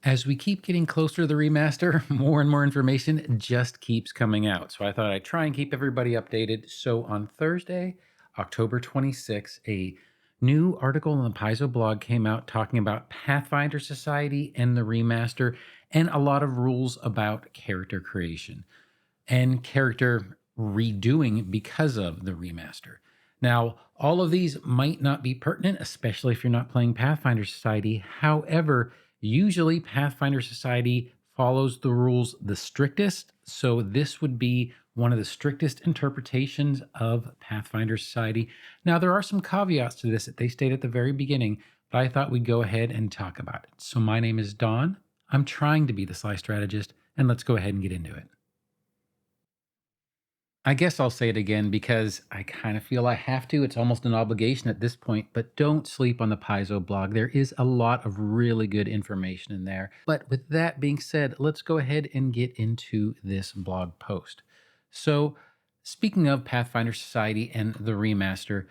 As we keep getting closer to the remaster, more and more information just keeps coming out. So I thought I'd try and keep everybody updated. So on Thursday, October 26th, a new article on the Paizo blog came out talking about Pathfinder Society and the remaster and a lot of rules about character creation and character redoing because of the remaster. Now, all of these might not be pertinent, especially if you're not playing Pathfinder Society. However, usually Pathfinder Society follows the rules the strictest. So this would be one of the strictest interpretations of Pathfinder Society. Now, there are some caveats to this that they state at the very beginning, but I thought we'd go ahead and talk about it. So my name is Don. I'm trying to be the Sly Strategist, and let's go ahead and get into it. I guess I'll say it again because I kind of feel I have to. It's almost an obligation at this point, but don't sleep on the Paizo blog. There is a lot of really good information in there. But with that being said, let's go ahead and get into this blog post. So, speaking of Pathfinder Society and the remaster,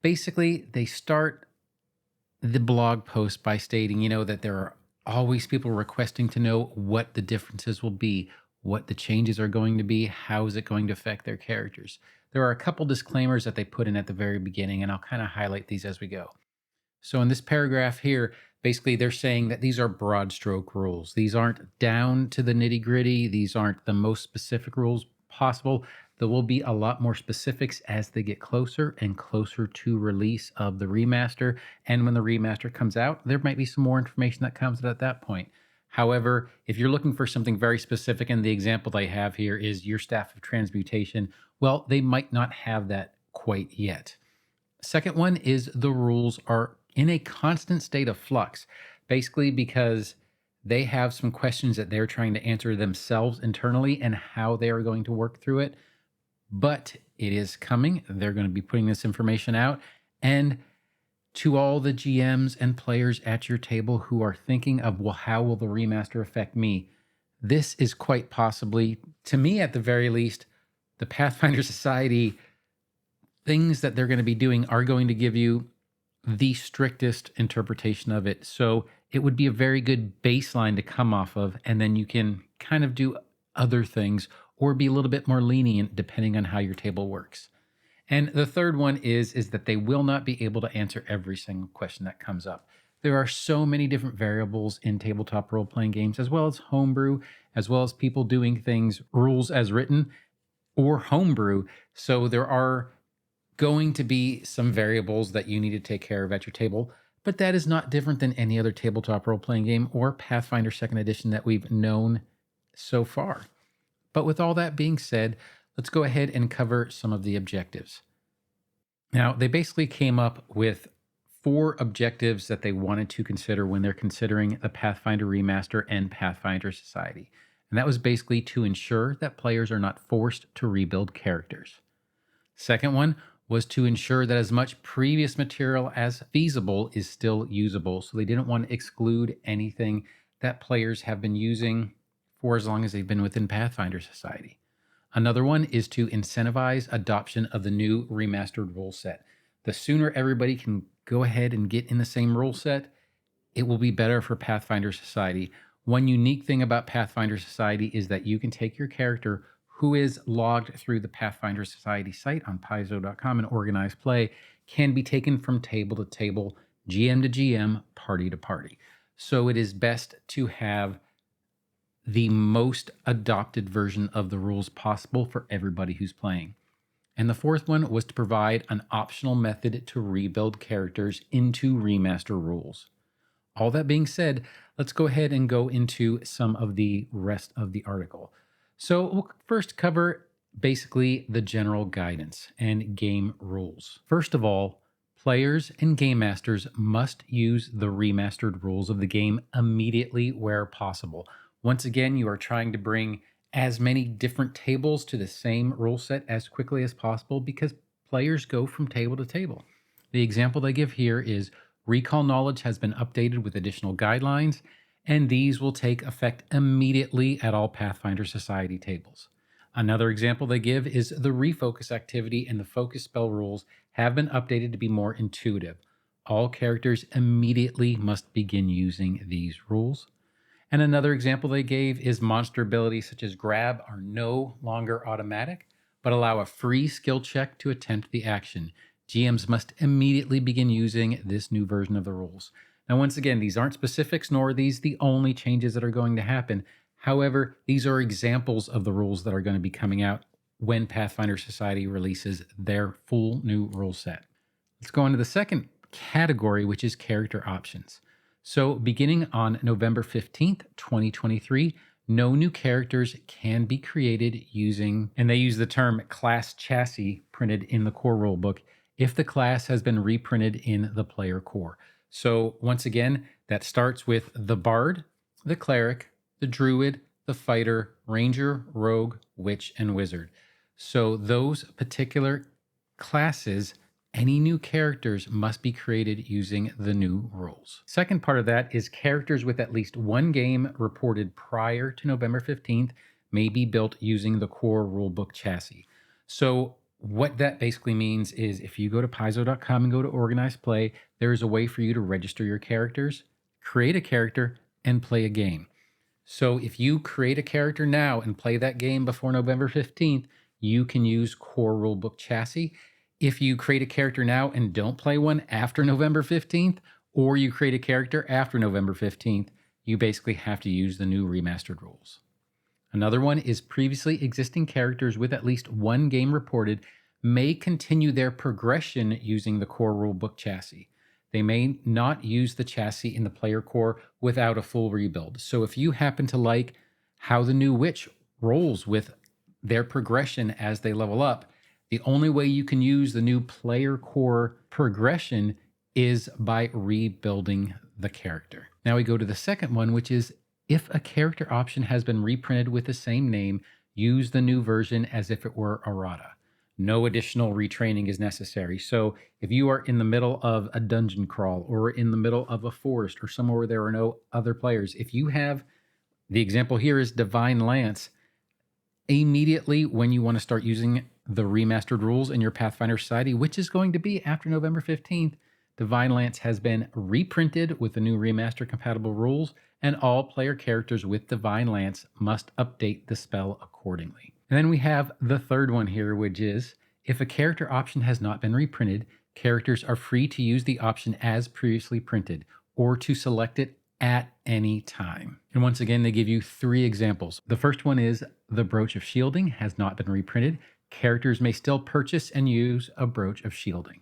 basically they start the blog post by stating, that there are always people requesting to know what the differences will be, what the changes are going to be, how is it going to affect their characters. There are a couple disclaimers that they put in at the very beginning, and I'll kind of highlight these as we go. So in this paragraph here, basically they're saying that these are broad stroke rules. These aren't down to the nitty gritty. These aren't the most specific rules possible. There will be a lot more specifics as they get closer and closer to release of the remaster. And when the remaster comes out, there might be some more information that comes out at that point. However, if you're looking for something very specific, and the example they have here is your staff of transmutation, well, they might not have that quite yet. Second one is the rules are in a constant state of flux, basically because they have some questions that they're trying to answer themselves internally and how they are going to work through it. But it is coming. They're going to be putting this information out. And to all the GMs and players at your table who are thinking of, well, how will the remaster affect me? This is quite possibly, to me at the very least, the Pathfinder Society things that they're going to be doing are going to give you the strictest interpretation of it. So it would be a very good baseline to come off of, and then you can kind of do other things or be a little bit more lenient depending on how your table works. And the third one is that they will not be able to answer every single question that comes up. There are so many different variables in tabletop role-playing games, as well as homebrew, as well as people doing things rules as written or homebrew. So there are going to be some variables that you need to take care of at your table, but that is not different than any other tabletop role-playing game or Pathfinder 2nd Edition that we've known so far. But with all that being said, let's go ahead and cover some of the objectives. Now, they basically came up with 4 objectives that they wanted to consider when they're considering the Pathfinder Remaster and Pathfinder Society. And that was basically to ensure that players are not forced to rebuild characters. Second one was to ensure that as much previous material as feasible is still usable. So they didn't want to exclude anything that players have been using for as long as they've been within Pathfinder Society. Another one is to incentivize adoption of the new remastered rule set. The sooner everybody can go ahead and get in the same rule set, it will be better for Pathfinder Society. One unique thing about Pathfinder Society is that you can take your character who is logged through the Pathfinder Society site on Paizo.com and Organized Play, can be taken from table to table, GM to GM, party to party. So it is best to have the most adopted version of the rules possible for everybody who's playing. And the fourth one was to provide an optional method to rebuild characters into remaster rules. All that being said, let's go ahead and go into some of the rest of the article. So we'll first cover basically the general guidance and game rules. First of all, players and game masters must use the remastered rules of the game immediately where possible. Once again, you are trying to bring as many different tables to the same rule set as quickly as possible because players go from table to table. The example they give here is Recall Knowledge has been updated with additional guidelines, and these will take effect immediately at all Pathfinder Society tables. Another example they give is the Refocus activity and the Focus spell rules have been updated to be more intuitive. All characters immediately must begin using these rules. And another example they gave is monster abilities such as grab are no longer automatic, but allow a free skill check to attempt the action. GMs must immediately begin using this new version of the rules. Now, once again, these aren't specifics, nor are these the only changes that are going to happen. However, these are examples of the rules that are going to be coming out when Pathfinder Society releases their full new rule set. Let's go on to the second category, which is character options. So, beginning on November 15th, 2023, no new characters can be created using, and they use the term class chassis printed in the core rulebook, if the class has been reprinted in the player core. So, once again, that starts with the Bard, the Cleric, the Druid, the Fighter, Ranger, Rogue, Witch, and Wizard. So, those particular classes, any new characters must be created using the new rules. Second part of that is characters with at least one game reported prior to November 15th may be built using the core rulebook chassis. So what that basically means is if you go to Paizo.com and go to Organized Play, there is a way for you to register your characters, create a character, and play a game. So if you create a character now and play that game before November 15th, you can use core rulebook chassis. If you create a character now and don't play one after November 15th, or you create a character after November 15th, you basically have to use the new remastered rules. Another one is previously existing characters with at least one game reported may continue their progression using the core rulebook chassis. They may not use the chassis in the player core without a full rebuild. So if you happen to like how the new witch rolls with their progression as they level up, the only way you can use the new player core progression is by rebuilding the character. Now we go to the second one, which is if a character option has been reprinted with the same name, use the new version as if it were errata. No additional retraining is necessary. So if you are in the middle of a dungeon crawl or in the middle of a forest or somewhere where there are no other players, if you have, the example here is Divine Lance, immediately when you want to start using the remastered rules in your Pathfinder Society, which is going to be after November 15th, Divine Lance has been reprinted with the new remaster compatible rules, and all player characters with Divine Lance must update the spell accordingly. And then we have the third one here, which is if a character option has not been reprinted, characters are free to use the option as previously printed or to select it at any time. And once again, they give you three examples. The first one is the Brooch of Shielding has not been reprinted. Characters may still purchase and use a Brooch of Shielding.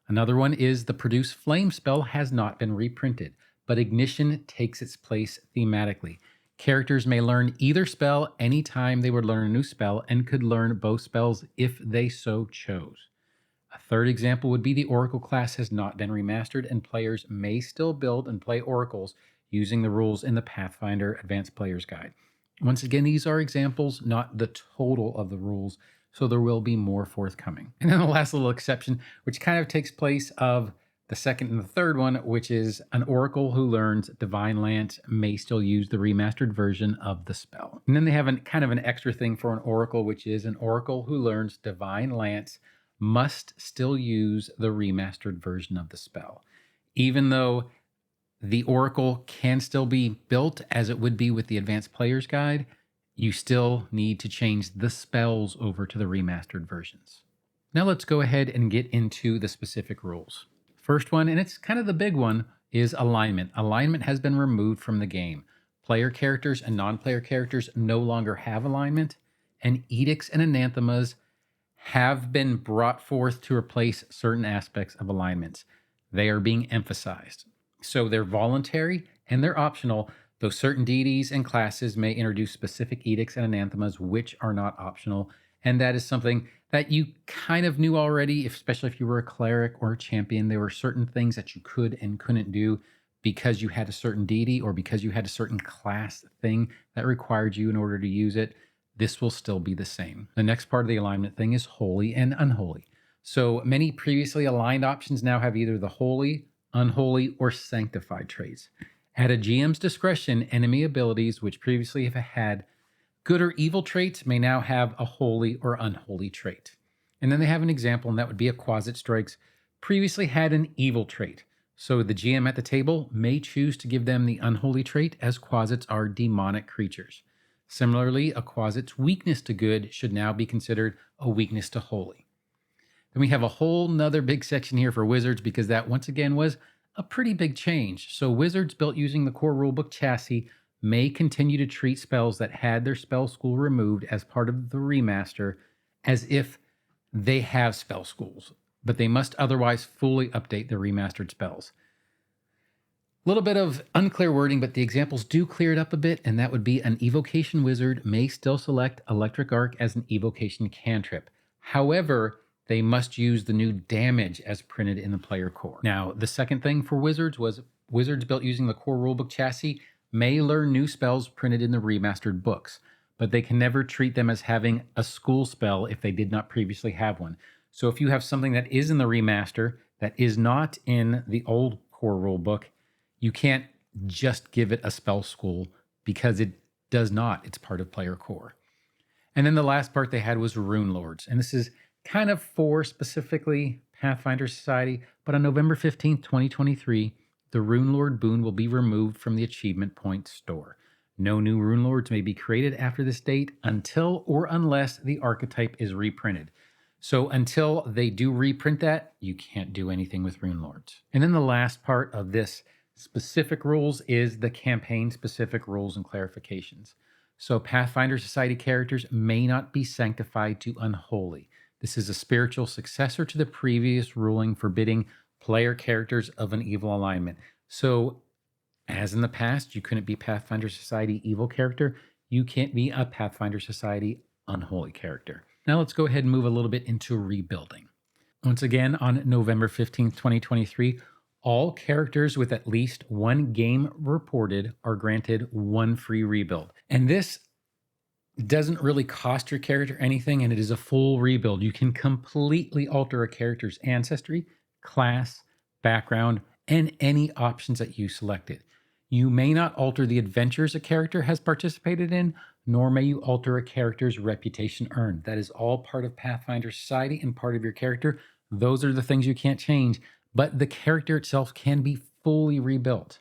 Another one is the Produce Flame spell has not been reprinted, but Ignition takes its place thematically. Characters may learn either spell anytime they would learn a new spell and could learn both spells if they so chose. A third example would be the Oracle class has not been remastered and players may still build and play oracles using the rules in the Pathfinder Advanced Player's Guide. Once again, these are examples, not the total of the rules, so there will be more forthcoming. And then the last little exception, which kind of takes place of the second and the third one, which is an oracle who learns Divine Lance may still use the remastered version of the spell. And then they have kind of an extra thing for an oracle, which is an oracle who learns Divine Lance must still use the remastered version of the spell. Even though the oracle can still be built as it would be with the Advanced Player's Guide, you still need to change the spells over to the remastered versions. Now let's go ahead and get into the specific rules. First one, and it's kind of the big one, is alignment. Alignment has been removed from the game. Player characters and non-player characters no longer have alignment, and edicts and anathemas have been brought forth to replace certain aspects of alignments. They are being emphasized. So they're voluntary and they're optional, though certain deities and classes may introduce specific edicts and anathemas which are not optional. And that is something that you kind of knew already, especially if you were a cleric or a champion. There were certain things that you could and couldn't do because you had a certain deity or because you had a certain class thing that required you in order to use it. This will still be the same. The next part of the alignment thing is holy and unholy. So many previously aligned options now have either the holy, unholy, or sanctified traits. At a GM's discretion, enemy abilities which previously have had good or evil traits may now have a holy or unholy trait. And then they have an example, and that would be a Quasit Strikes previously had an evil trait, So the GM at the table may choose to give them the unholy trait, as quasits are demonic creatures. Similarly, a quasit's weakness to good should now be considered a weakness to holy. Then we have a whole nother big section here for wizards, because that once again was a pretty big change. So wizards built using the core rulebook chassis may continue to treat spells that had their spell school removed as part of the remaster as if they have spell schools, but they must otherwise fully update their remastered spells. A little bit of unclear wording, but the examples do clear it up a bit, and that would be an evocation wizard may still select Electric Arc as an evocation cantrip. However, they must use the new damage as printed in the player core. Now, the second thing for wizards was wizards built using the core rulebook chassis may learn new spells printed in the remastered books, but they can never treat them as having a school spell if they did not previously have one. So if you have something that is in the remaster that is not in the old core rulebook, you can't just give it a spell school because it does not. It's part of player core. And then the last part they had was Rune Lords. And this is kind of for specifically Pathfinder Society, but on November 15th, 2023, the Rune Lord boon will be removed from the achievement point store. No new Rune Lords may be created after this date until or unless the archetype is reprinted. So until they do reprint that, you can't do anything with Rune Lords. And then the last part of this specific rules is the campaign specific rules and clarifications. So Pathfinder Society characters may not be sanctified to unholy. This is a spiritual successor to the previous ruling forbidding player characters of an evil alignment. So as in the past, you couldn't be Pathfinder Society evil character, you can't be a Pathfinder Society unholy character. Now let's go ahead and move a little bit into rebuilding. Once again, on November 15th, 2023, all characters with at least one game reported are granted one free rebuild. And this doesn't really cost your character anything, and it is a full rebuild. You can completely alter a character's ancestry, class, background, and any options that you selected. You may not alter the adventures a character has participated in, nor may you alter a character's reputation earned. That is all part of Pathfinder Society and part of your character. Those are the things you can't change, but the character itself can be fully rebuilt.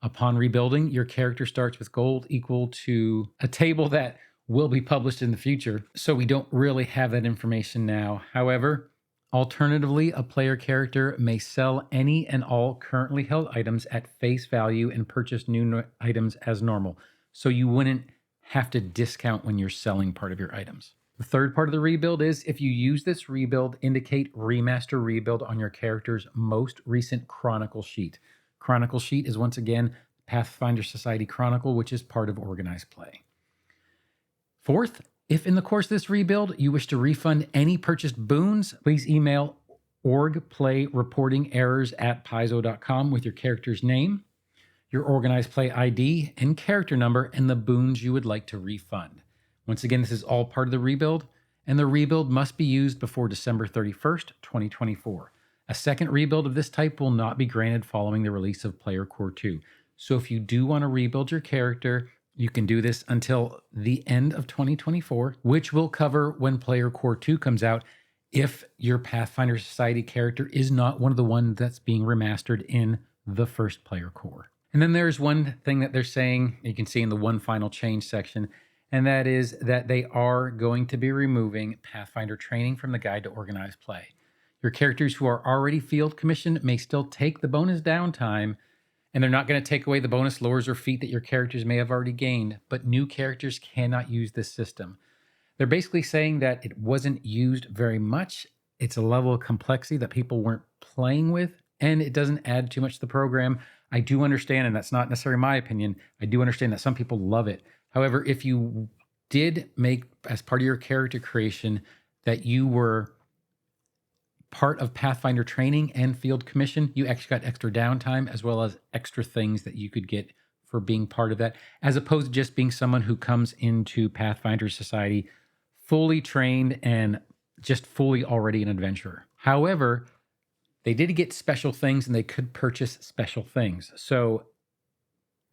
Upon rebuilding, your character starts with gold equal to a table that will be published in the future, so we don't really have that information now. However, alternatively, a player character may sell any and all currently held items at face value and purchase new items as normal, so you wouldn't have to discount when you're selling part of your items. The third part of the rebuild is if you use this rebuild, indicate Remaster Rebuild on your character's most recent Chronicle sheet. Chronicle sheet is once again Pathfinder Society Chronicle, which is part of Organized Play. Fourth, if in the course of this rebuild you wish to refund any purchased boons, please email orgplayreportingerrors@paizo.com with your character's name, your Organized Play ID and character number, and the boons you would like to refund. Once again, this is all part of the rebuild, and the rebuild must be used before December 31st, 2024. A second rebuild of this type will not be granted following the release of Player Core 2. So if you do want to rebuild your character, you can do this until the end of 2024, which will cover when Player Core 2 comes out if your Pathfinder Society character is not one of the ones that's being remastered in the first Player Core. And then there's one thing that they're saying, you can see in the one final change section, and that is that they are going to be removing Pathfinder training from the Guide to Organized Play. Your characters who are already field commissioned may still take the bonus downtime, and they're not going to take away the bonus lores or feat that your characters may have already gained, but new characters cannot use this system. They're basically saying that it wasn't used very much. It's a level of complexity that people weren't playing with, and it doesn't add too much to the program. I do understand, and that's not necessarily my opinion, I do understand that some people love it. However, if you did make, as part of your character creation, that you were part of Pathfinder training and field commission, you actually got extra downtime as well as extra things that you could get for being part of that, as opposed to just being someone who comes into Pathfinder Society fully trained and just fully already an adventurer. However, they did get special things and they could purchase special things. So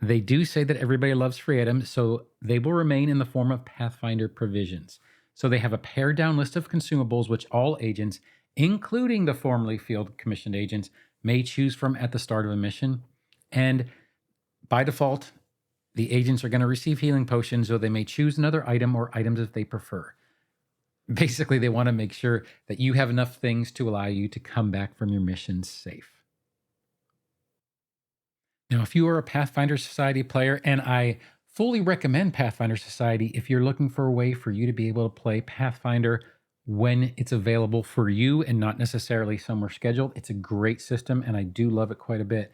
they do say that everybody loves free items, so they will remain in the form of Pathfinder provisions. So they have a pared down list of consumables which all agents, including the formerly field commissioned agents, may choose from at the start of a mission. And by default, the agents are going to receive healing potions, or they may choose another item or items if they prefer. Basically, they want to make sure that you have enough things to allow you to come back from your missions safe. Now, if you are a Pathfinder Society player, and I fully recommend Pathfinder Society if you're looking for a way for you to be able to play Pathfinder when it's available for you and not necessarily somewhere scheduled, it's a great system, and I do love it quite a bit.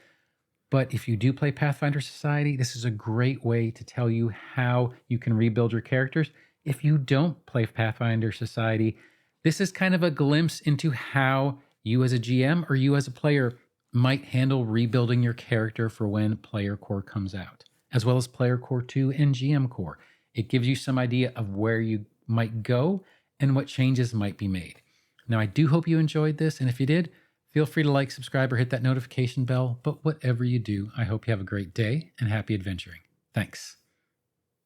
But if you do play Pathfinder Society, this is a great way to tell you how you can rebuild your characters. If you don't play Pathfinder Society, this is kind of a glimpse into how you as a GM or you as a player might handle rebuilding your character for when Player Core comes out, as well as Player Core 2 and GM Core. It gives you some idea of where you might go and what changes might be made. Now, I do hope you enjoyed this, and if you did, feel free to like, subscribe, or hit that notification bell. But whatever you do, I hope you have a great day and happy adventuring. Thanks.